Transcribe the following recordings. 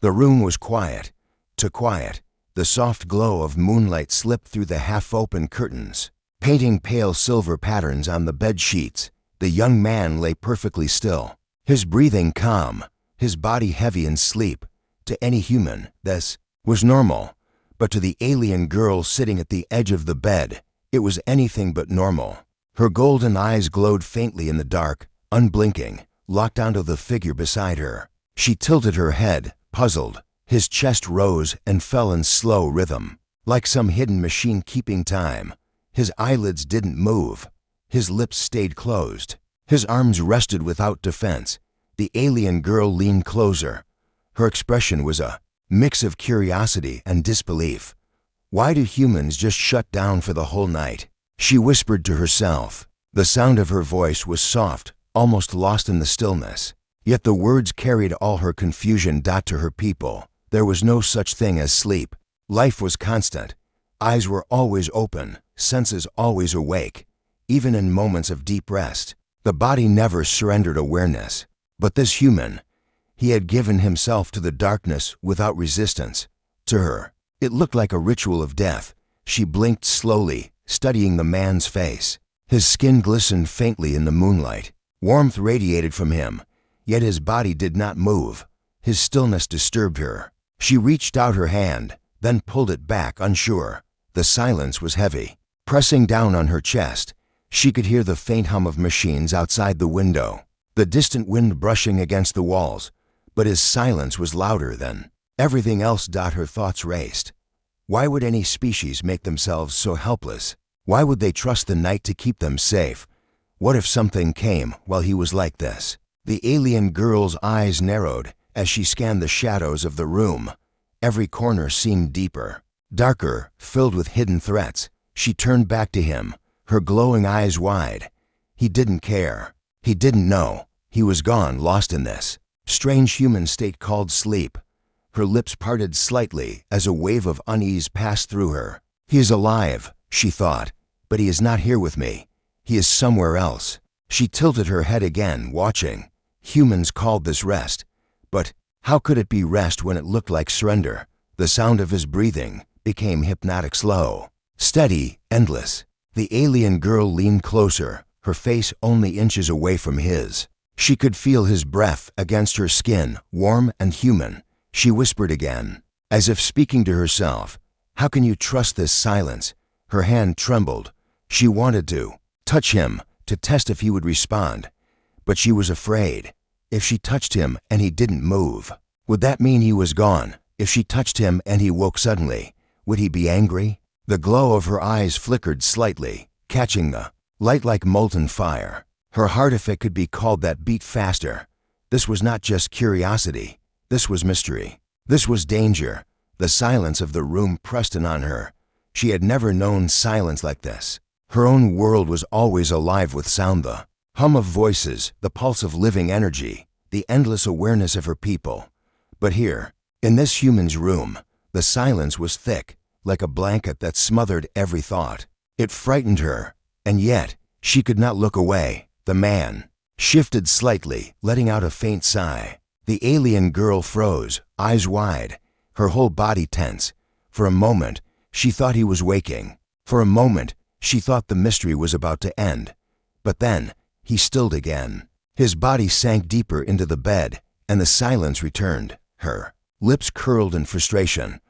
The room was quiet. Too quiet. The soft glow of moonlight slipped through the half-open curtains, painting pale silver patterns on the bed sheets. The young man lay perfectly still, his breathing calm, his body heavy in sleep. To any human, this was normal, but to the alien girl sitting at the edge of the bed, it was anything but normal. Her golden eyes glowed faintly in the dark, unblinking, locked onto the figure beside her. She tilted her head, puzzled. His chest rose and fell in slow rhythm, like some hidden machine keeping time. His eyelids didn't move. His lips stayed closed. His arms rested without defense. The alien girl leaned closer. Her expression was a mix of curiosity and disbelief. Why do humans just shut down for the whole night? She whispered to herself. The sound of her voice was soft, almost lost in the stillness. Yet the words carried all her confusion. To her people, there was no such thing as sleep. Life was constant. Eyes were always open, senses always awake, even in moments of deep rest. The body never surrendered awareness. But this human, he had given himself to the darkness without resistance. To her, it looked like a ritual of death. She blinked slowly, studying the man's face. His skin glistened faintly in the moonlight. Warmth radiated from him, yet his body did not move. His stillness disturbed her. She reached out her hand, then pulled it back, unsure. The silence was heavy, pressing down on her chest. She could hear the faint hum of machines outside the window, the distant wind brushing against the walls. But his silence was louder than everything else. Her thoughts raced. Why would any species make themselves so helpless? Why would they trust the night to keep them safe? What if something came while he was like this? The alien girl's eyes narrowed as she scanned the shadows of the room. Every corner seemed deeper, darker, filled with hidden threats. She turned back to him, her glowing eyes wide. He didn't care. He didn't know. He was gone, lost in this strange human state called sleep. Her lips parted slightly as a wave of unease passed through her. He is alive, she thought, but he is not here with me. He is somewhere else. She tilted her head again, watching. Humans called this rest. But how could it be rest when it looked like surrender? The sound of his breathing became hypnotic, slow, steady, endless. The alien girl leaned closer, her face only inches away from his. She could feel his breath against her skin, warm and human. She whispered again, as if speaking to herself, "How can you trust this silence?" Her hand trembled. She wanted to touch him, to test if he would respond. But she was afraid. If she touched him and he didn't move, would that mean he was gone? If she touched him and he woke suddenly, would he be angry? The glow of her eyes flickered slightly, catching the light like molten fire. Her heart, if it could be called that, beat faster. This was not just curiosity. This was mystery. This was danger. The silence of the room pressed in on her. She had never known silence like this. Her own world was always alive with sound, the hum of voices, the pulse of living energy, the endless awareness of her people. But here, in this human's room, the silence was thick, like a blanket that smothered every thought. It frightened her, and yet she could not look away. The man shifted slightly, letting out a faint sigh. The alien girl froze, eyes wide, her whole body tense. For a moment, she thought he was waking. For a moment, she thought the mystery was about to end. But then, he stilled again. His body sank deeper into the bed, and the silence returned. Her lips curled in frustration.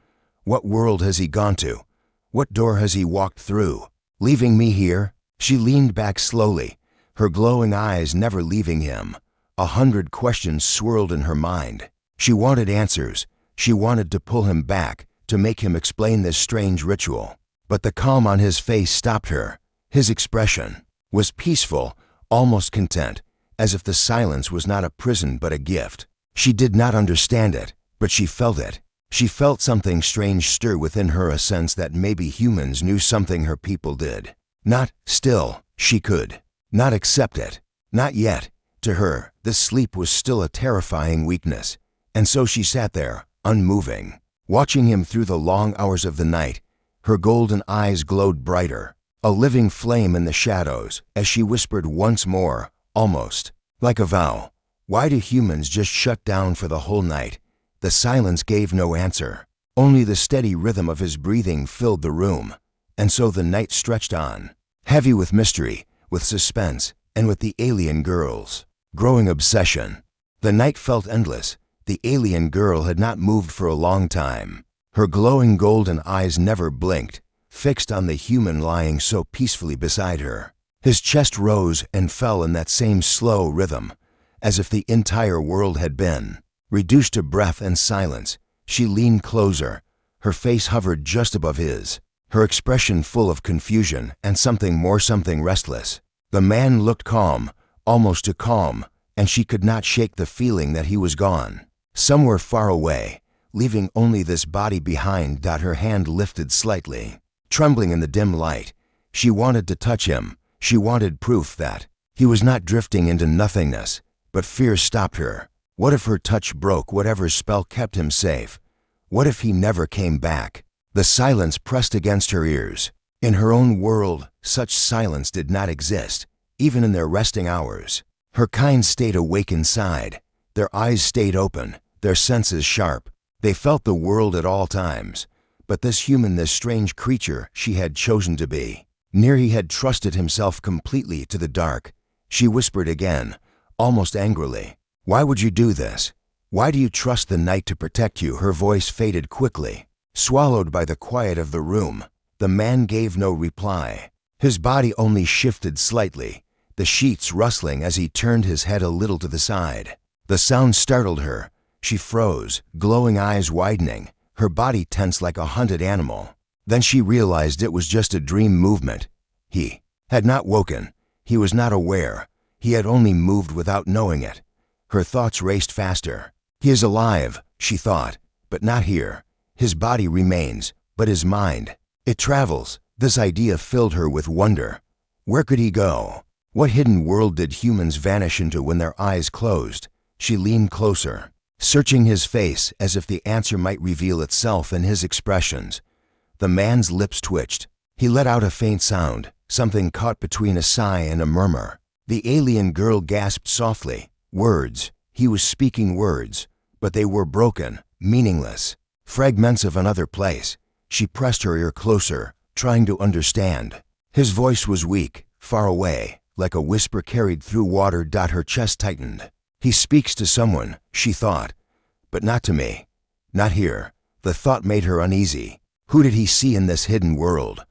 What world has he gone to? What door has he walked through? Leaving me here? She leaned back slowly, her glowing eyes never leaving him. 100 questions swirled in her mind. She wanted answers. She wanted to pull him back, to make him explain this strange ritual. But the calm on his face stopped her. His expression was peaceful, almost content, as if the silence was not a prison but a gift. She did not understand it, but she felt it. She felt something strange stir within her, a sense that maybe humans knew something her people did. Not still, she could not accept it. Not yet. To her, this sleep was still a terrifying weakness. And so she sat there, unmoving, watching him through the long hours of the night. Her golden eyes glowed brighter, a living flame in the shadows, as she whispered once more, almost like a vow, "Why do humans just shut down for the whole night? The silence gave no answer. Only the steady rhythm of his breathing filled the room. And so the night stretched on, heavy with mystery, with suspense, and with the alien girl's growing obsession. The night felt endless. The alien girl had not moved for a long time. Her glowing golden eyes never blinked, fixed on the human lying so peacefully beside her. His chest rose and fell in that same slow rhythm, as if the entire world had been reduced to breath and silence. She leaned closer. Her face hovered just above his, her expression full of confusion and something restless. The man looked calm, almost too calm, and she could not shake the feeling that he was gone, somewhere far away, leaving only this body behind. Her hand lifted slightly, trembling in the dim light. She wanted to touch him. She wanted proof that he was not drifting into nothingness, but fear stopped her. What if her touch broke whatever spell kept him safe? What if he never came back? The silence pressed against her ears. In her own world, such silence did not exist, even in their resting hours. Her kind stayed awake inside. Their eyes stayed open, their senses sharp. They felt the world at all times. But this human, this strange creature she had chosen to be. Near he had trusted himself completely to the dark. She whispered again, almost angrily, "Why would you do this? Why do you trust the night to protect you?" Her voice faded quickly, swallowed by the quiet of the room. The man gave no reply. His body only shifted slightly, the sheets rustling as he turned his head a little to the side. The sound startled her. She froze, glowing eyes widening, her body tense like a hunted animal. Then she realized it was just a dream movement. He had not woken. He was not aware. He had only moved without knowing it. Her thoughts raced faster. He is alive, she thought, but not here. His body remains, but his mind, it travels. This idea filled her with wonder. Where could he go? What hidden world did humans vanish into when their eyes closed? She leaned closer, searching his face as if the answer might reveal itself in his expressions. The man's lips twitched. He let out a faint sound, something caught between a sigh and a murmur. The alien girl gasped softly. Words. He was speaking words, but they were broken, meaningless, fragments of another place. She pressed her ear closer, trying to understand. His voice was weak, far away, like a whisper carried through water. Her chest tightened. He speaks to someone, she thought, but not to me. Not here. The thought made her uneasy. Who did he see in this hidden world?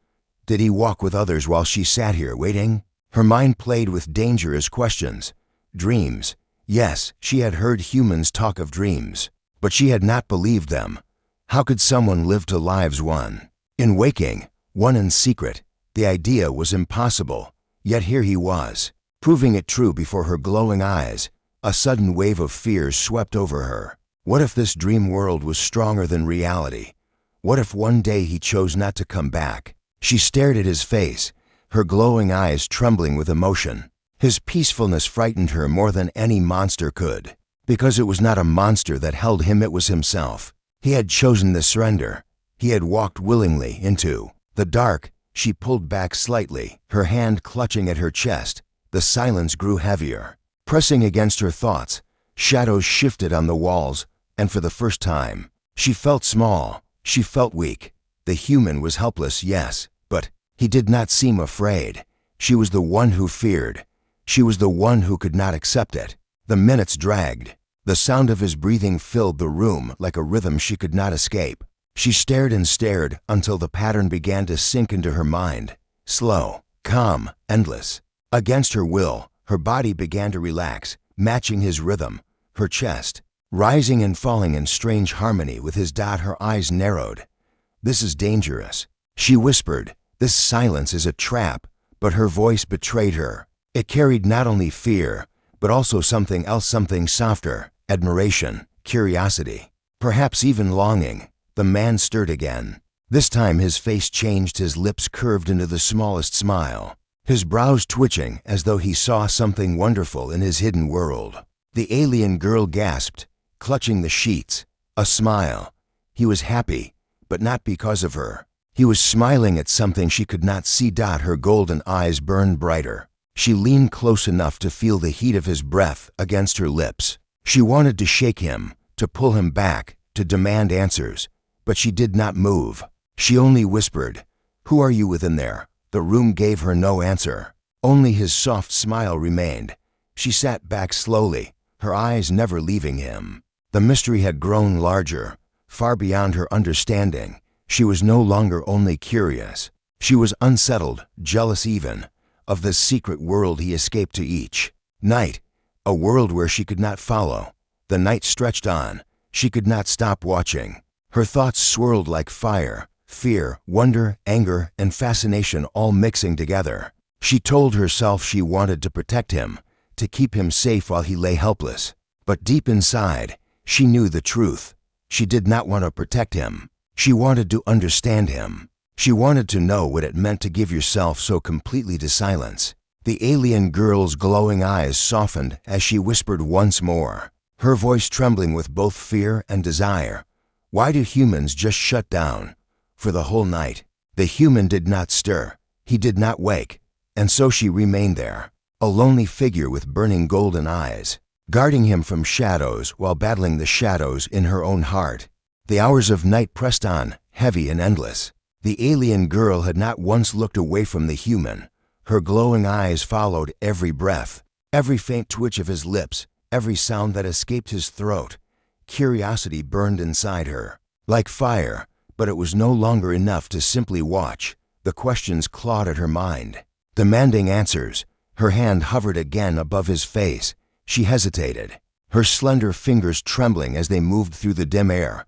Did he walk with others while she sat here waiting? Her mind played with dangerous questions. Dreams. Yes, she had heard humans talk of dreams, but she had not believed them. How could someone live two lives, one in waking, one in secret? The idea was impossible, yet here he was, proving it true before her glowing eyes. A sudden wave of fear swept over her. What if this dream world was stronger than reality? What if one day he chose not to come back? She stared at his face, her glowing eyes trembling with emotion. His peacefulness frightened her more than any monster could, because it was not a monster that held him, it was himself. He had chosen the surrender. He had walked willingly into the dark. She pulled back slightly, her hand clutching at her chest. The silence grew heavier, pressing against her thoughts. Shadows shifted on the walls, and for the first time, she felt small. She felt weak. The human was helpless, yes, but he did not seem afraid. She was the one who feared. She was the one who could not accept it. The minutes dragged. The sound of his breathing filled the room like a rhythm she could not escape. She stared and stared until the pattern began to sink into her mind. Slow, calm, endless. Against her will, her body began to relax, matching his rhythm. Her chest, rising and falling in strange harmony with his. Her eyes narrowed. "This is dangerous," she whispered. "This silence is a trap." But her voice betrayed her. It carried not only fear, but also something else, something softer. Admiration, curiosity, perhaps even longing. The man stirred again. This time his face changed, his lips curved into the smallest smile, his brows twitching as though he saw something wonderful in his hidden world. The alien girl gasped, clutching the sheets. A smile. He was happy, but not because of her. He was smiling at something she could not see. Her golden eyes burned brighter. She leaned close enough to feel the heat of his breath against her lips. She wanted to shake him, to pull him back, to demand answers, but she did not move. She only whispered, "Who are you within there?" The room gave her no answer. Only his soft smile remained. She sat back slowly, her eyes never leaving him. The mystery had grown larger, far beyond her understanding. She was no longer only curious. She was unsettled, jealous even, of this secret world he escaped to each night, a world where she could not follow. The night stretched on. She could not stop watching. Her thoughts swirled like fire, fear, wonder, anger, and fascination all mixing together. She told herself she wanted to protect him, to keep him safe while he lay helpless. But deep inside, she knew the truth. She did not want to protect him. She wanted to understand him. She wanted to know what it meant to give yourself so completely to silence. The alien girl's glowing eyes softened as she whispered once more, her voice trembling with both fear and desire. "Why do humans just shut down?" For the whole night, the human did not stir. He did not wake. And so she remained there, a lonely figure with burning golden eyes, guarding him from shadows while battling the shadows in her own heart. The hours of night pressed on, heavy and endless. The alien girl had not once looked away from the human. Her glowing eyes followed every breath, every faint twitch of his lips, every sound that escaped his throat. Curiosity burned inside her, like fire, but it was no longer enough to simply watch. The questions clawed at her mind, demanding answers. Her hand hovered again above his face. She hesitated, her slender fingers trembling as they moved through the dim air.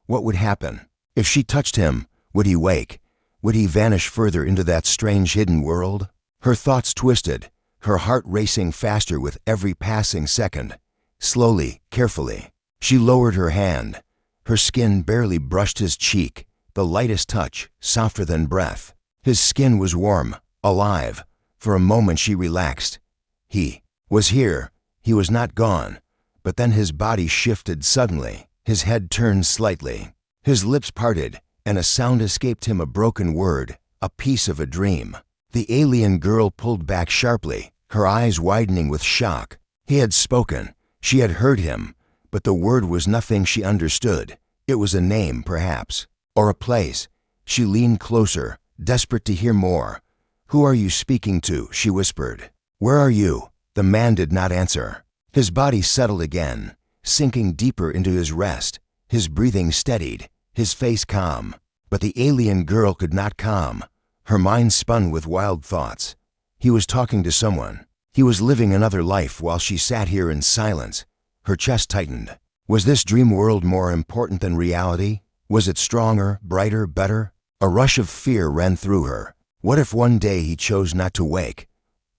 What would happen? If she touched him, would he wake? Would he vanish further into that strange hidden world? Her thoughts twisted, her heart racing faster with every passing second. Slowly, carefully, she lowered her hand. Her skin barely brushed his cheek, the lightest touch, softer than breath. His skin was warm, alive. For a moment she relaxed. He was here. He was not gone. But then his body shifted suddenly. His head turned slightly. His lips parted, and a sound escaped him, a broken word, a piece of a dream. The alien girl pulled back sharply, her eyes widening with shock. He had spoken. She had heard him, but the word was nothing she understood. It was a name, perhaps, or a place. She leaned closer, desperate to hear more. "Who are you speaking to?" she whispered. "Where are you?" The man did not answer. His body settled again, sinking deeper into his rest. His breathing steadied, his face calm. But the alien girl could not calm. Her mind spun with wild thoughts. He was talking to someone. He was living another life while she sat here in silence. Her chest tightened. Was this dream world more important than reality? Was it stronger, brighter, better? A rush of fear ran through her. What if one day he chose not to wake?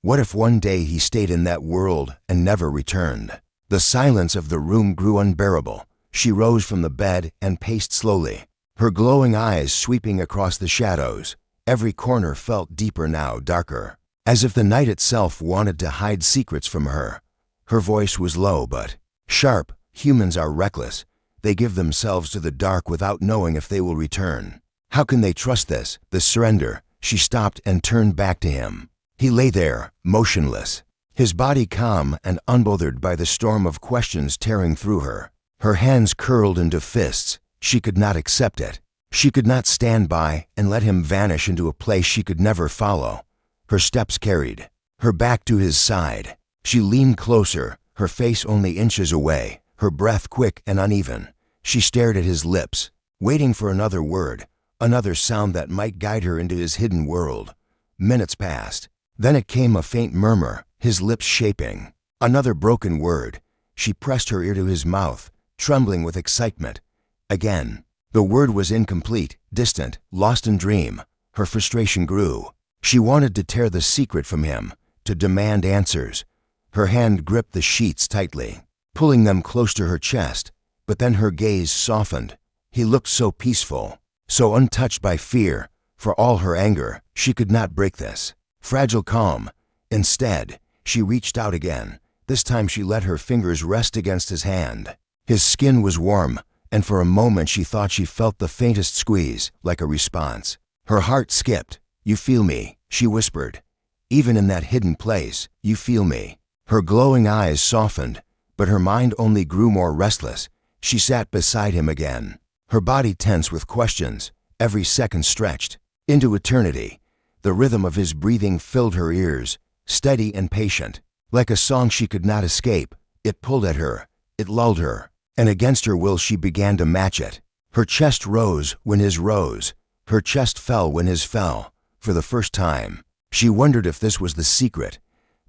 What if one day he stayed in that world and never returned? The silence of the room grew unbearable. She rose from the bed and paced slowly, her glowing eyes sweeping across the shadows. Every corner felt deeper now, darker, as if the night itself wanted to hide secrets from her. Her voice was low but sharp. Humans are reckless. They give themselves to the dark without knowing if they will return. How can they trust this surrender? She stopped and turned back to him. He lay there, motionless, his body calm and unbothered by the storm of questions tearing through her. Her hands curled into fists. She could not accept it. She could not stand by and let him vanish into a place she could never follow. Her steps carried her back to his side. She leaned closer, her face only inches away, her breath quick and uneven. She stared at his lips, waiting for another word, another sound that might guide her into his hidden world. Minutes passed. Then it came, a faint murmur, his lips shaping. Another broken word. She pressed her ear to his mouth, trembling with excitement. Again. The word was incomplete, distant, lost in dream. Her frustration grew. She wanted to tear the secret from him, to demand answers. Her hand gripped the sheets tightly, pulling them close to her chest. But then her gaze softened. He looked so peaceful, so untouched by fear. For all her anger, she could not break this fragile calm. Instead, she reached out again. This time she let her fingers rest against his hand. His skin was warm, and for a moment she thought she felt the faintest squeeze, like a response. Her heart skipped. "You feel me," she whispered. "Even in that hidden place, you feel me." Her glowing eyes softened, but her mind only grew more restless. She sat beside him again, her body tense with questions, every second stretched into eternity. The rhythm of his breathing filled her ears, steady and patient, like a song she could not escape. It pulled at her, it lulled her, and against her will she began to match it. Her chest rose when his rose, her chest fell when his fell. For the first time, she wondered if this was the secret.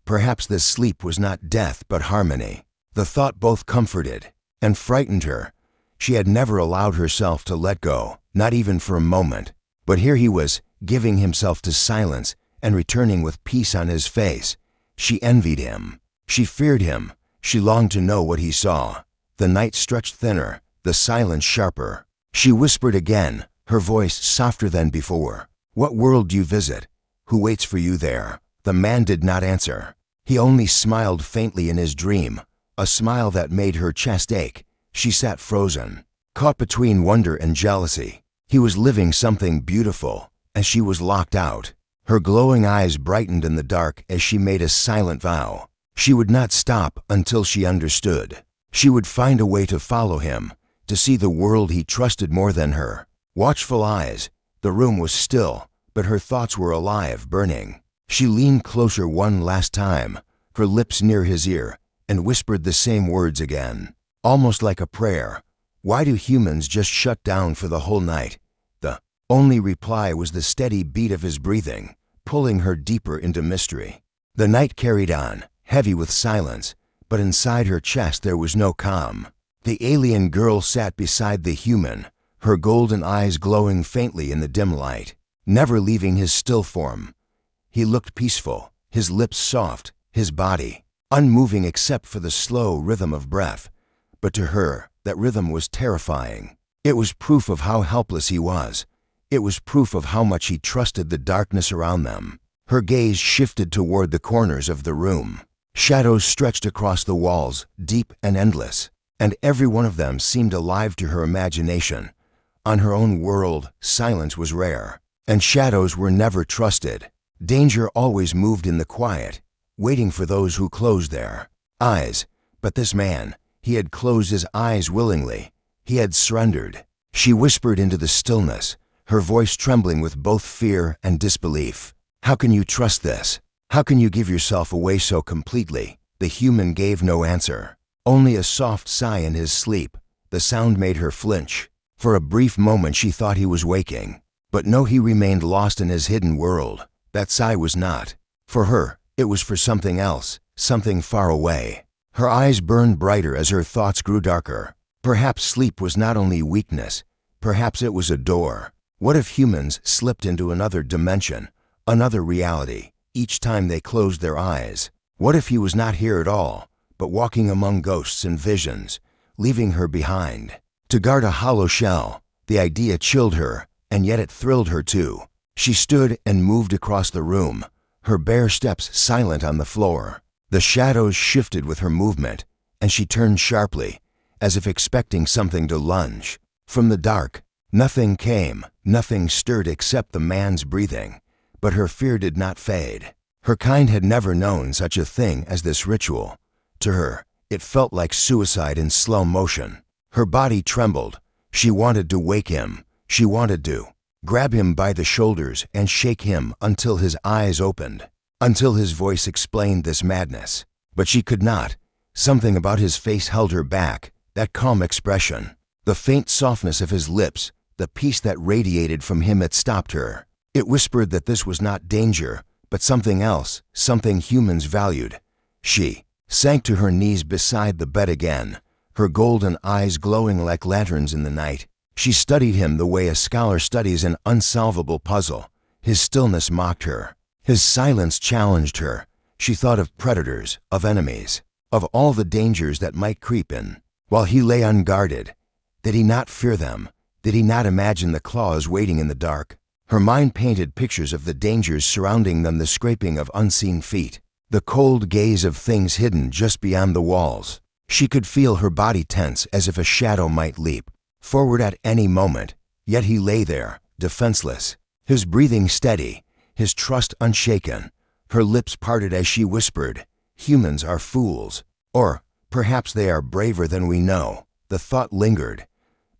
Perhaps this sleep was not death but harmony. The thought both comforted and frightened her. She had never allowed herself to let go, not even for a moment. But here he was, giving himself to silence and returning with peace on his face. She envied him. She feared him. She longed to know what he saw. The night stretched thinner, the silence sharper. She whispered again, her voice softer than before. "What world do you visit? Who waits for you there?" The man did not answer. He only smiled faintly in his dream, a smile that made her chest ache. She sat frozen, caught between wonder and jealousy. He was living something beautiful, and she was locked out. Her glowing eyes brightened in the dark as she made a silent vow. She would not stop until she understood. She would find a way to follow him, to see the world he trusted more than her. Watchful eyes. The room was still, but her thoughts were alive, burning. She leaned closer one last time, her lips near his ear, and whispered the same words again, almost like a prayer. "Why do humans just shut down for the whole night?" The only reply was the steady beat of his breathing, pulling her deeper into mystery. The night carried on, heavy with silence, but inside her chest there was no calm. The alien girl sat beside the human, her golden eyes glowing faintly in the dim light, never leaving his still form. He looked peaceful, his lips soft, his body unmoving except for the slow rhythm of breath. But to her, that rhythm was terrifying. It was proof of how helpless he was. It was proof of how much he trusted the darkness around them. Her gaze shifted toward the corners of the room. Shadows stretched across the walls, deep and endless, and every one of them seemed alive to her imagination. On her own world, silence was rare, and shadows were never trusted. Danger always moved in the quiet, waiting for those who closed their eyes. But this man, he had closed his eyes willingly. He had surrendered. She whispered into the stillness, her voice trembling with both fear and disbelief. "How can you trust this? How can you give yourself away so completely?" The human gave no answer, only a soft sigh in his sleep. The sound made her flinch. For a brief moment she thought he was waking. But no, he remained lost in his hidden world. That sigh was not for her. It was for something else, something far away. Her eyes burned brighter as her thoughts grew darker. Perhaps sleep was not only weakness. Perhaps it was a door. What if humans slipped into another dimension, another reality, each time they closed their eyes? What if he was not here at all, but walking among ghosts and visions, leaving her behind? To guard a hollow shell, the idea chilled her, and yet it thrilled her too. She stood and moved across the room, her bare steps silent on the floor. The shadows shifted with her movement, and she turned sharply, as if expecting something to lunge. From the dark, nothing came, nothing stirred except the man's breathing. But her fear did not fade. Her kind had never known such a thing as this ritual. To her, it felt like suicide in slow motion. Her body trembled. She wanted to wake him. She wanted to grab him by the shoulders and shake him until his eyes opened, until his voice explained this madness. But she could not. Something about his face held her back, that calm expression, the faint softness of his lips, the peace that radiated from him. It stopped her. It whispered that this was not danger, but something else, something humans valued. She sank to her knees beside the bed again, her golden eyes glowing like lanterns in the night. She studied him the way a scholar studies an unsolvable puzzle. His stillness mocked her. His silence challenged her. She thought of predators, of enemies, of all the dangers that might creep in, while he lay unguarded. Did he not fear them? Did he not imagine the claws waiting in the dark? Her mind painted pictures of the dangers surrounding them, the scraping of unseen feet, the cold gaze of things hidden just beyond the walls. She could feel her body tense as if a shadow might leap forward at any moment. Yet he lay there, defenseless, his breathing steady, his trust unshaken. Her lips parted as she whispered, "Humans are fools. Or perhaps they are braver than we know." the thought lingered.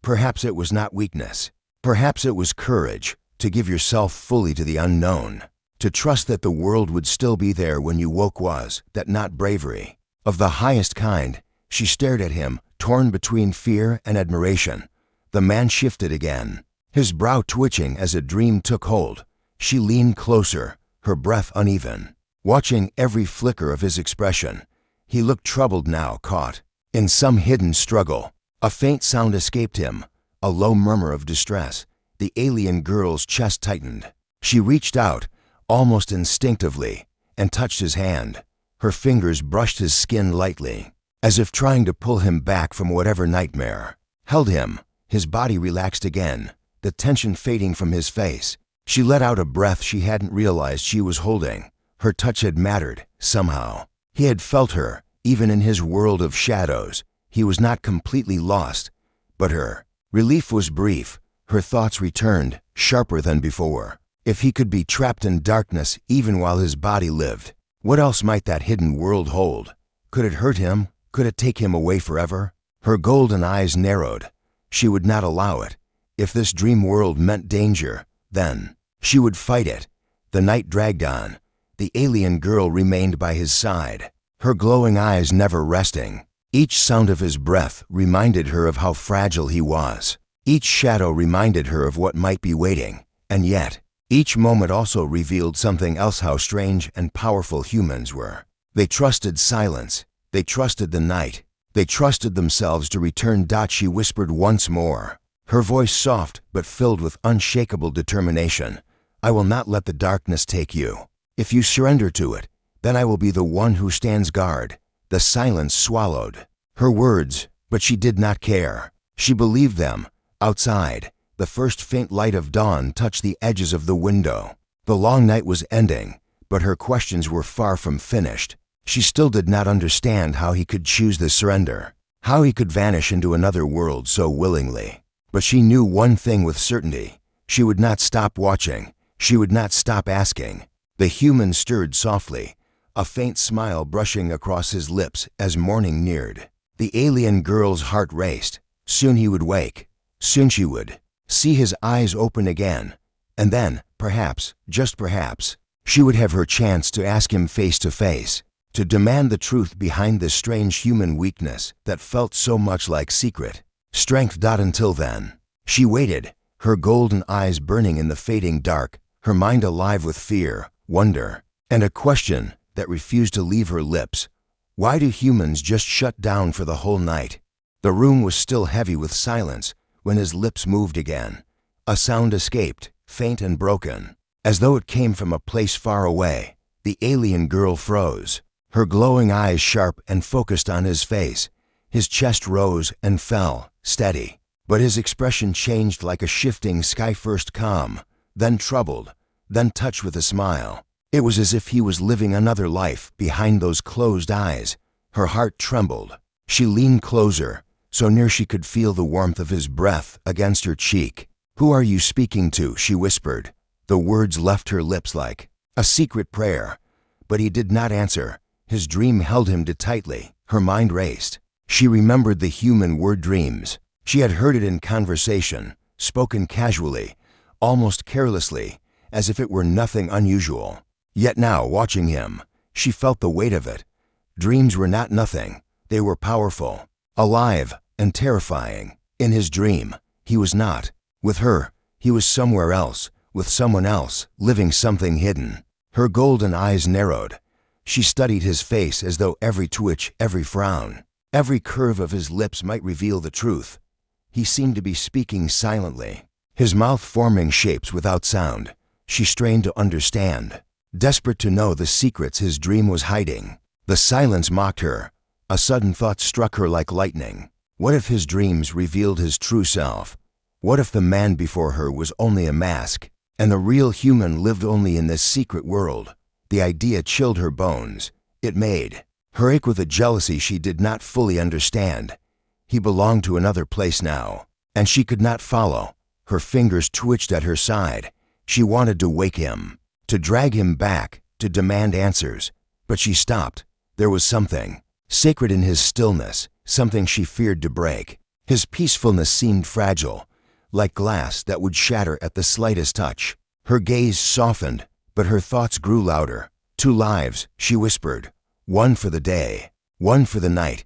Perhaps it was not weakness. Perhaps it was courage, to give yourself fully to the unknown. To trust that the world would still be there when you woke was, that not bravery. Of the highest kind, she stared at him, torn between fear and admiration. The man shifted again, his brow twitching as a dream took hold. She leaned closer, her breath uneven, watching every flicker of his expression. He looked troubled now, caught in some hidden struggle. A faint sound escaped him, a low murmur of distress. The alien girl's chest tightened. She reached out, almost instinctively, and touched his hand. Her fingers brushed his skin lightly, as if trying to pull him back from whatever nightmare held him. His body relaxed again, the tension fading from his face. She let out a breath she hadn't realized she was holding. Her touch had mattered, somehow. He had felt her, even in his world of shadows. He was not completely lost. But her relief was brief. Her thoughts returned, sharper than before. If he could be trapped in darkness even while his body lived, what else might that hidden world hold? Could it hurt him? Could it take him away forever? Her golden eyes narrowed. She would not allow it. If this dream world meant danger, then she would fight it. The night dragged on. The alien girl remained by his side, her glowing eyes never resting. Each sound of his breath reminded her of how fragile he was. Each shadow reminded her of what might be waiting. And yet, each moment also revealed something else: how strange and powerful humans were. They trusted silence. They trusted the night. They trusted themselves to return. She whispered once more, her voice soft but filled with unshakable determination. I will not let the darkness take you. If you surrender to it, then I will be the one who stands guard. The silence swallowed her words, but she did not care. She believed them. Outside, the first faint light of dawn touched the edges of the window. The long night was ending, but her questions were far from finished. She still did not understand how he could choose the surrender, how he could vanish into another world so willingly. But she knew one thing with certainty: she would not stop watching. She would not stop asking. The human stirred softly, a faint smile brushing across his lips as morning neared. The alien girl's heart raced. Soon he would wake. Soon she would see his eyes open again. And then, perhaps, just perhaps, she would have her chance to ask him face to face, to demand the truth behind this strange human weakness that felt so much like secret strength. Until then, she waited, her golden eyes burning in the fading dark, her mind alive with fear, wonder, and a question that refused to leave her lips. Why do humans just shut down for the whole night? The room was still heavy with silence when his lips moved again. A sound escaped, faint and broken, as though it came from a place far away. The alien girl froze, her glowing eyes sharp and focused on his face. His chest rose and fell, steady, but his expression changed like a shifting sky, first calm, then troubled, then touched with a smile. It was as if he was living another life behind those closed eyes. Her heart trembled. She leaned closer, so near she could feel the warmth of his breath against her cheek. Who are you speaking to? She whispered. The words left her lips like a secret prayer. But he did not answer. His dream held him tightly. Her mind raced. She remembered the human word dreams. She had heard it in conversation, spoken casually, almost carelessly, as if it were nothing unusual. Yet now, watching him, she felt the weight of it. Dreams were not nothing. They were powerful, alive, and terrifying. In his dream, he was not with her. He was somewhere else, with someone else, living something hidden. Her golden eyes narrowed. She studied his face as though every twitch, every frown, every curve of his lips might reveal the truth. He seemed to be speaking silently, his mouth forming shapes without sound. She strained to understand, desperate to know the secrets his dream was hiding. The silence mocked her. A sudden thought struck her like lightning. What if his dreams revealed his true self? What if the man before her was only a mask, and the real human lived only in this secret world? The idea chilled her bones. It made her ache with a jealousy she did not fully understand. He belonged to another place now, and she could not follow. Her fingers twitched at her side. She wanted to wake him, to drag him back, to demand answers. But she stopped. There was something sacred in his stillness, something she feared to break. His peacefulness seemed fragile, like glass that would shatter at the slightest touch. Her gaze softened, but her thoughts grew louder. 2 lives, she whispered. 1 for the day, 1 for the night.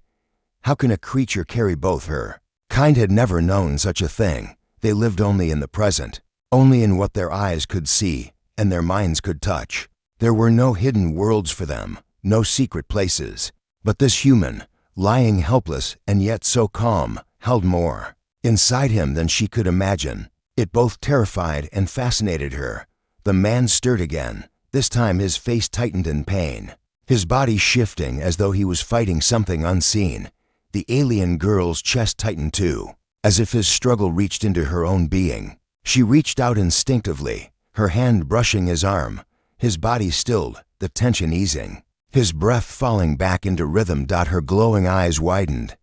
How can a creature carry both? Her kind had never known such a thing. They lived only in the present, only in what their eyes could see and their minds could touch. There were no hidden worlds for them, no secret places. But this human, lying helpless and yet so calm, held more inside him than she could imagine. It both terrified and fascinated her. The man stirred again. This time his face tightened in pain, his body shifting as though he was fighting something unseen. The alien girl's chest tightened too, as if his struggle reached into her own being. She reached out instinctively, her hand brushing his arm. His body stilled, the tension easing, his breath falling back into rhythm. Her glowing eyes widened.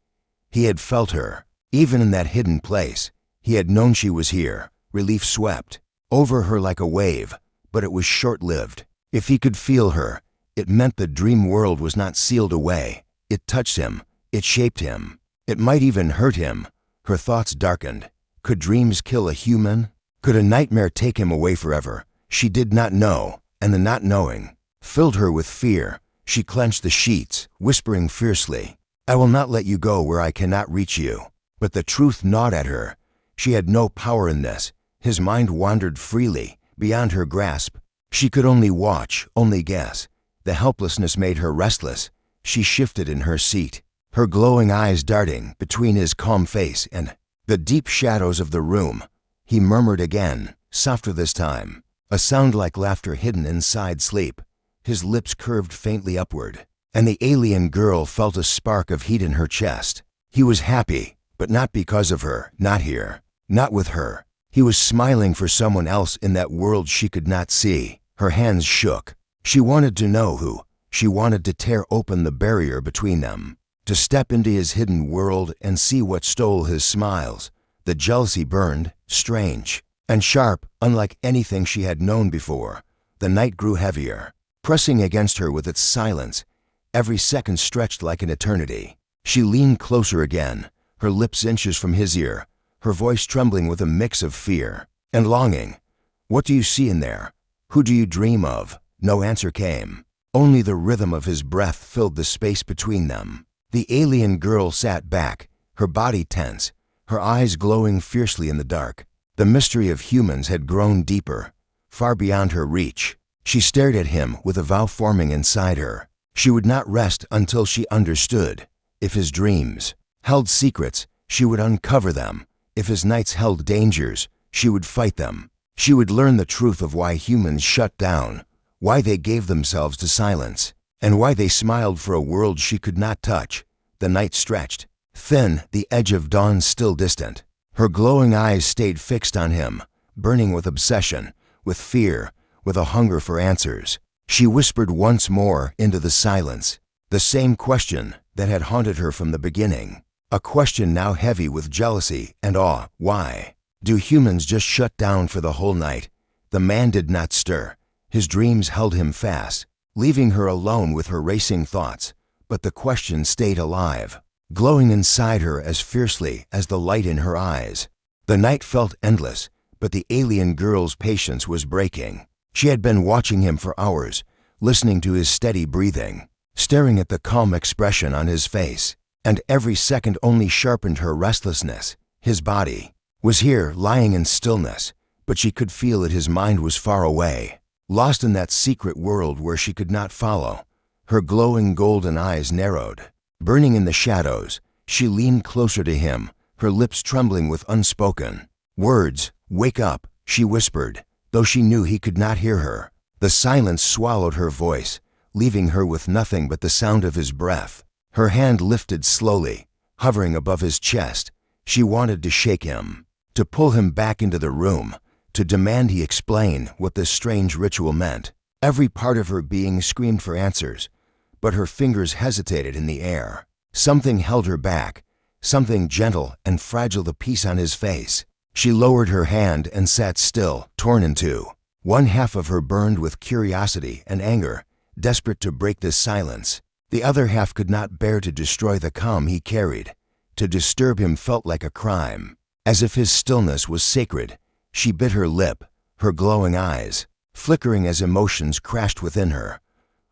He had felt her, even in that hidden place. He had known she was here. Relief swept over her like a wave, but it was short-lived. If he could feel her, it meant the dream world was not sealed away. It touched him. It shaped him. It might even hurt him. Her thoughts darkened. Could dreams kill a human? Could a nightmare take him away forever? She did not know, and the not knowing filled her with fear. She clenched the sheets, whispering fiercely, "I will not let you go where I cannot reach you." But the truth gnawed at her. She had no power in this. His mind wandered freely, beyond her grasp. She could only watch, only guess. The helplessness made her restless. She shifted in her seat, her glowing eyes darting between his calm face and the deep shadows of the room. He murmured again, softer this time, a sound like laughter hidden inside sleep. His lips curved faintly upward, and the alien girl felt a spark of heat in her chest. He was happy, but not because of her, not here, not with her. He was smiling for someone else in that world she could not see. Her hands shook. She wanted to know who. She wanted to tear open the barrier between them, to step into his hidden world and see what stole his smiles. The jealousy burned, strange and sharp, unlike anything she had known before. The night grew heavier, pressing against her with its silence. Every second stretched like an eternity. She leaned closer again, her lips inches from his ear, her voice trembling with a mix of fear and longing. "What do you see in there? Who do you dream of?" No answer came. Only the rhythm of his breath filled the space between them. The alien girl sat back, her body tense, her eyes glowing fiercely in the dark. The mystery of humans had grown deeper, far beyond her reach. She stared at him with a vow forming inside her. She would not rest until she understood. If his dreams held secrets, she would uncover them. If his nights held dangers, she would fight them. She would learn the truth of why humans shut down, why they gave themselves to silence, and why they smiled for a world she could not touch. The night stretched, thin, the edge of dawn still distant. Her glowing eyes stayed fixed on him, burning with obsession, with fear, with a hunger for answers. She whispered once more into the silence, the same question that had haunted her from the beginning. A question now heavy with jealousy and awe. Why do humans just shut down for the whole night? The man did not stir. His dreams held him fast, leaving her alone with her racing thoughts. But the question stayed alive, glowing inside her as fiercely as the light in her eyes. The night felt endless, but the alien girl's patience was breaking. She had been watching him for hours, listening to his steady breathing, staring at the calm expression on his face, and every second only sharpened her restlessness. His body was here, lying in stillness, but she could feel that his mind was far away, lost in that secret world where she could not follow. Her glowing golden eyes narrowed, burning in the shadows. She leaned closer to him, her lips trembling with unspoken words. "Wake up," she whispered, though she knew he could not hear her. The silence swallowed her voice, leaving her with nothing but the sound of his breath. Her hand lifted slowly, hovering above his chest. She wanted to shake him, to pull him back into the room, to demand he explain what this strange ritual meant. Every part of her being screamed for answers, but her fingers hesitated in the air. Something held her back, something gentle and fragile, the peace on his face. She lowered her hand and sat still, torn in two. One half of her burned with curiosity and anger, desperate to break this silence. The other half could not bear to destroy the calm he carried. To disturb him felt like a crime. As if his stillness was sacred, she bit her lip, her glowing eyes flickering as emotions crashed within her.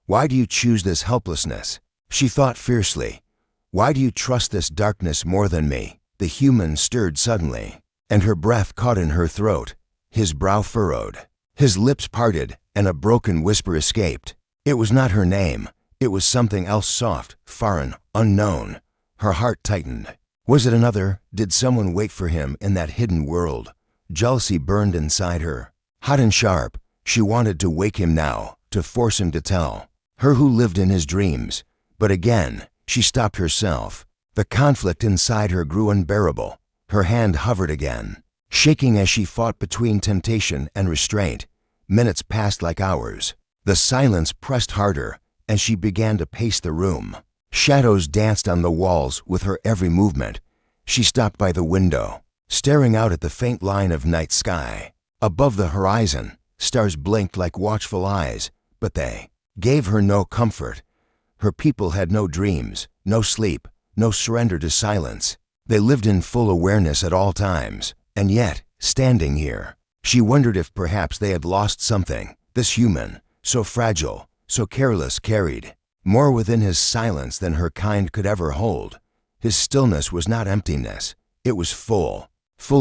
Why do you choose this helplessness? She thought fiercely. Why do you trust this darkness more than me? The human stirred suddenly, and her breath caught in her throat. His brow furrowed, his lips parted, and a broken whisper escaped. It was not her name. It was something else, soft, foreign, unknown. Her heart tightened. Was it another? Did someone wait for him in that hidden world? Jealousy burned inside her, hot and sharp. She wanted to wake him now, to force him to tell her who lived in his dreams. But again, she stopped herself. The conflict inside her grew unbearable. Her hand hovered again, shaking as she fought between temptation and restraint. Minutes passed like hours. The silence pressed harder, and she began to pace the room. Shadows danced on the walls with her every movement. She stopped by the window, staring out at the faint line of night sky. Above the horizon, stars blinked like watchful eyes, but they gave her no comfort. Her people had no dreams, no sleep, no surrender to silence. They lived in full awareness at all times, and yet, standing here, she wondered if perhaps they had lost something. This human, so fragile, so careless, carried more within his silence than her kind could ever hold. His stillness was not emptiness. It was full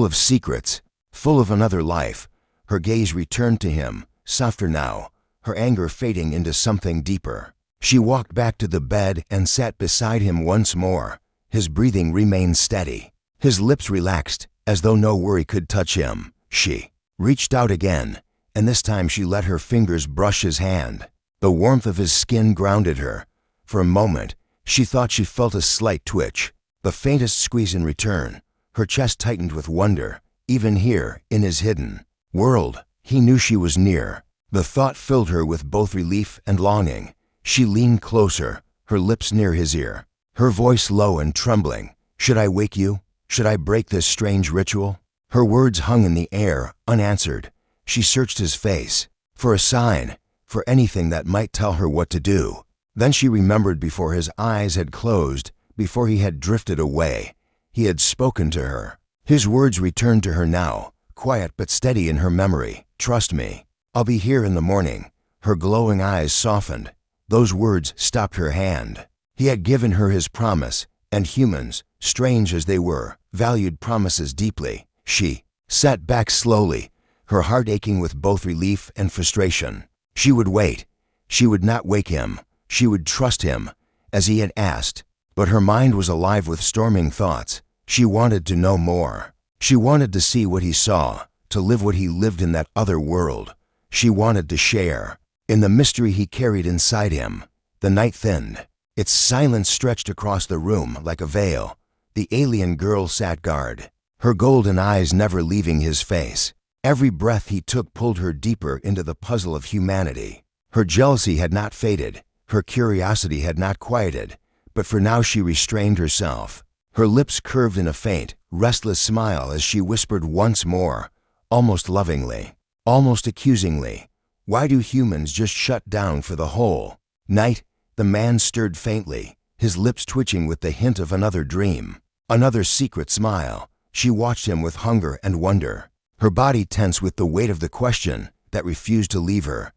of secrets, full of another life. Her gaze returned to him, softer now, her anger fading into something deeper. She walked back to the bed and sat beside him once more. His breathing remained steady. His lips relaxed, as though no worry could touch him. She reached out again, and this time she let her fingers brush his hand. The warmth of his skin grounded her. For a moment, she thought she felt a slight twitch, the faintest squeeze in return. Her chest tightened with wonder. Even here, in his hidden world, he knew she was near. The thought filled her with both relief and longing. She leaned closer, her lips near his ear, her voice low and trembling. Should I wake you? Should I break this strange ritual? Her words hung in the air, unanswered. She searched his face, for a sign, for anything that might tell her what to do. Then she remembered before his eyes had closed, before he had drifted away. He had spoken to her. His words returned to her now, quiet but steady in her memory. Trust me. I'll be here in the morning. Her glowing eyes softened. Those words stopped her hand. He had given her his promise, and humans, strange as they were, valued promises deeply. She sat back slowly, her heart aching with both relief and frustration. She would wait. She would not wake him. She would trust him, as he had asked. But her mind was alive with storming thoughts. She wanted to know more. She wanted to see what he saw, to live what he lived in that other world. She wanted to share in the mystery he carried inside him. The night thinned. Its silence stretched across the room like a veil. The alien girl sat guard, her golden eyes never leaving his face. Every breath he took pulled her deeper into the puzzle of humanity. Her jealousy had not faded. Her curiosity had not quieted. But for now she restrained herself. Her lips curved in a faint, restless smile as she whispered once more, almost lovingly, almost accusingly, "Why do humans just shut down for the whole night?" The man stirred faintly, his lips twitching with the hint of another dream, another secret smile. She watched him with hunger and wonder, her body tense with the weight of the question that refused to leave her.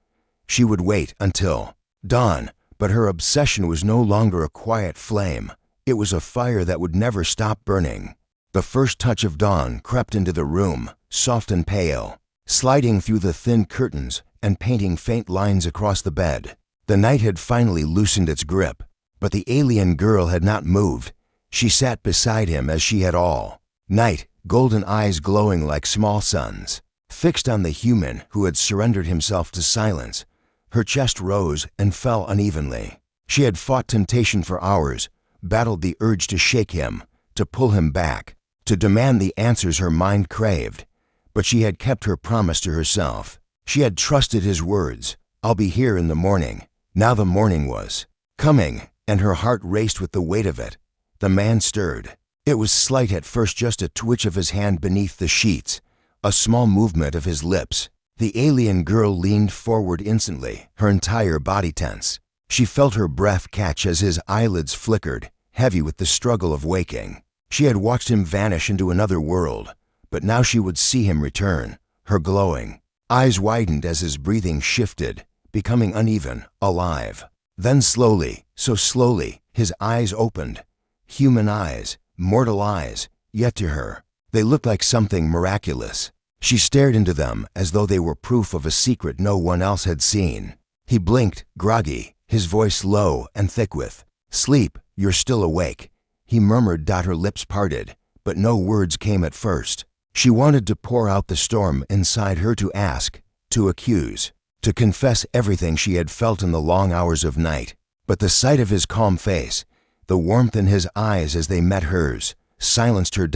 She would wait until dawn, but her obsession was no longer a quiet flame. It was a fire that would never stop burning. The first touch of dawn crept into the room, soft and pale, sliding through the thin curtains and painting faint lines across the bed. The night had finally loosened its grip, but the alien girl had not moved. She sat beside him as she had all night, golden eyes glowing like small suns, fixed on the human who had surrendered himself to silence. Her chest rose and fell unevenly. She had fought temptation for hours, battled the urge to shake him, to pull him back, to demand the answers her mind craved. But she had kept her promise to herself. She had trusted his words, "I'll be here in the morning." Now the morning was coming, and her heart raced with the weight of it. The man stirred. It was slight at first, just a twitch of his hand beneath the sheets, a small movement of his lips. The alien girl leaned forward instantly, her entire body tense. She felt her breath catch as his eyelids flickered, heavy with the struggle of waking. She had watched him vanish into another world, but now she would see him return. Her glowing eyes widened as his breathing shifted, becoming uneven, alive. Then slowly, so slowly, his eyes opened. Human eyes, mortal eyes, yet to her, they looked like something miraculous. She stared into them as though they were proof of a secret no one else had seen. He blinked, groggy, his voice low and thick with, "Sleep, you're still awake," he murmured. Her lips parted, but no words came at first. She wanted to pour out the storm inside her, to ask, to accuse, to confess everything she had felt in the long hours of night. But the sight of his calm face, the warmth in his eyes as they met hers, silenced her.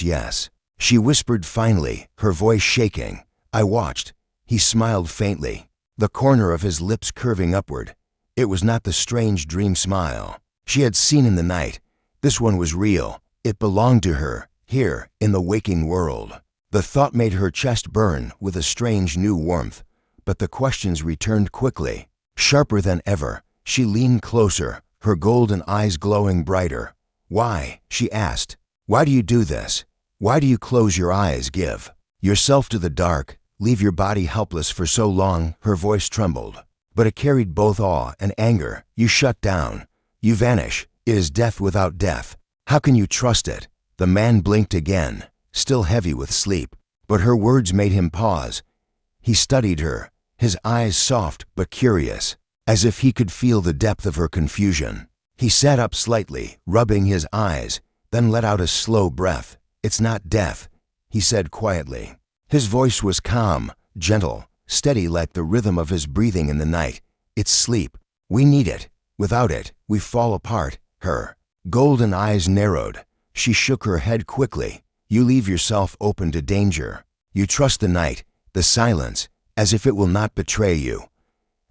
Yes. She whispered finally, her voice shaking. "I watched." He smiled faintly, the corner of his lips curving upward. It was not the strange dream smile she had seen in the night. This one was real. It belonged to her, here, in the waking world. The thought made her chest burn with a strange new warmth, but the questions returned quickly. Sharper than ever, she leaned closer, her golden eyes glowing brighter. "Why?" she asked. "Why do you do this? Why do you close your eyes, give yourself to the dark, leave your body helpless for so long?" Her voice trembled, but it carried both awe and anger. "You shut down. You vanish. It is death without death. How can you trust it?" The man blinked again, still heavy with sleep, but her words made him pause. He studied her, his eyes soft but curious, as if he could feel the depth of her confusion. He sat up slightly, rubbing his eyes, then let out a slow breath. "It's not death," he said quietly. His voice was calm, gentle, steady like the rhythm of his breathing in the night. "It's sleep. We need it. Without it, we fall apart." Her golden eyes narrowed. She shook her head quickly. "You leave yourself open to danger. You trust the night, the silence, as if it will not betray you.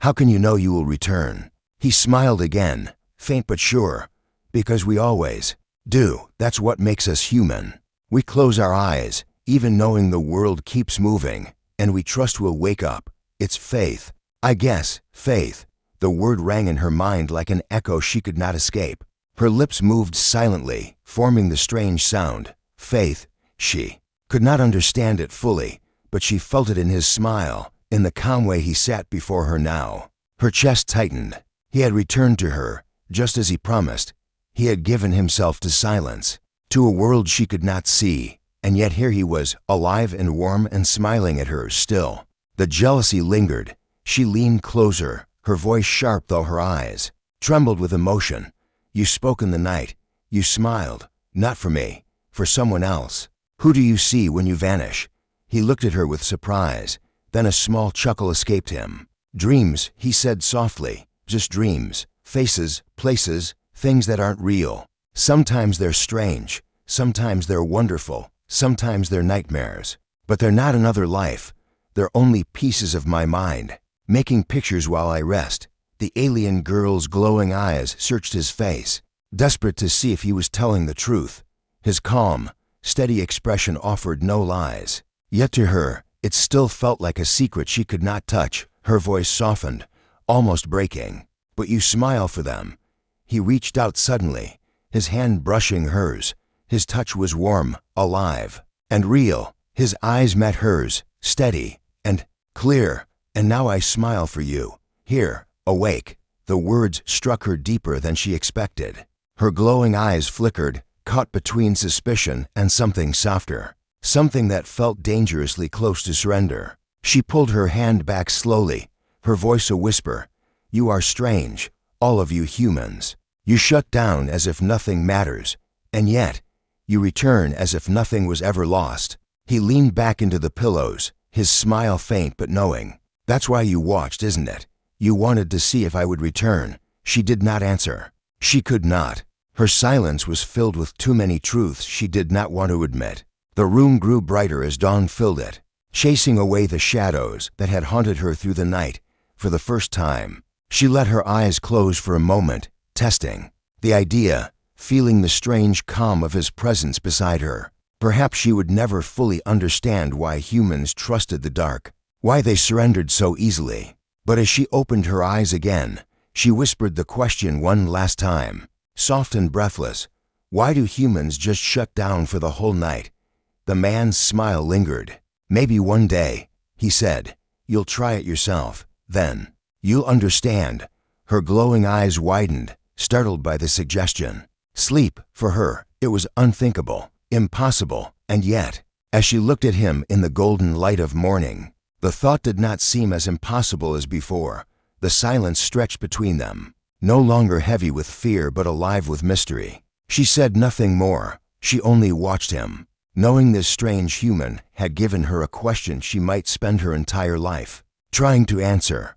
How can you know you will return?" He smiled again, faint but sure. "Because we always do. That's what makes us human. We close our eyes, even knowing the world keeps moving, and we trust we'll wake up. It's faith. I guess, faith." The word rang in her mind like an echo she could not escape. Her lips moved silently, forming the strange sound. Faith. She could not understand it fully, but she felt it in his smile, in the calm way he sat before her now. Her chest tightened. He had returned to her, just as he promised. He had given himself to silence, to a world she could not see, and yet here he was, alive and warm and smiling at her still. The jealousy lingered. She leaned closer, her voice sharp though her eyes trembled with emotion. "You spoke in the night. You smiled. Not for me, for someone else. Who do you see when you vanish?" He looked at her with surprise, then a small chuckle escaped him. "Dreams," he said softly. "Just dreams. Faces, places, things that aren't real. Sometimes they're strange, sometimes they're wonderful, sometimes they're nightmares. But they're not another life. They're only pieces of my mind, making pictures while I rest." The alien girl's glowing eyes searched his face, desperate to see if he was telling the truth. His calm, steady expression offered no lies. Yet to her, it still felt like a secret she could not touch. Her voice softened, almost breaking. "But you smile for them." He reached out suddenly, his hand brushing hers. His touch was warm, alive, and real. His eyes met hers, steady and clear. "And now I smile for you, here, awake." The words struck her deeper than she expected. Her glowing eyes flickered, caught between suspicion and something softer, something that felt dangerously close to surrender. She pulled her hand back slowly, her voice a whisper. "You are strange, all of you humans. You shut down as if nothing matters, and yet you return as if nothing was ever lost." He leaned back into the pillows, his smile faint but knowing. "That's why you watched, isn't it? You wanted to see if I would return." She did not answer. She could not. Her silence was filled with too many truths she did not want to admit. The room grew brighter as dawn filled it, chasing away the shadows that had haunted her through the night. For the first time, she let her eyes close for a moment, testing the idea, feeling the strange calm of his presence beside her. Perhaps she would never fully understand why humans trusted the dark, why they surrendered so easily. But as she opened her eyes again, she whispered the question one last time, soft and breathless. Why do humans just shut down for the whole night? The man's smile lingered. Maybe one day, he said, you'll try it yourself. Then, you'll understand. Her glowing eyes widened, startled by the suggestion. Sleep, for her, it was unthinkable, impossible, and yet, as she looked at him in the golden light of morning, the thought did not seem as impossible as before. The silence stretched between them, no longer heavy with fear but alive with mystery. She said nothing more. She only watched him, knowing this strange human had given her a question she might spend her entire life trying to answer.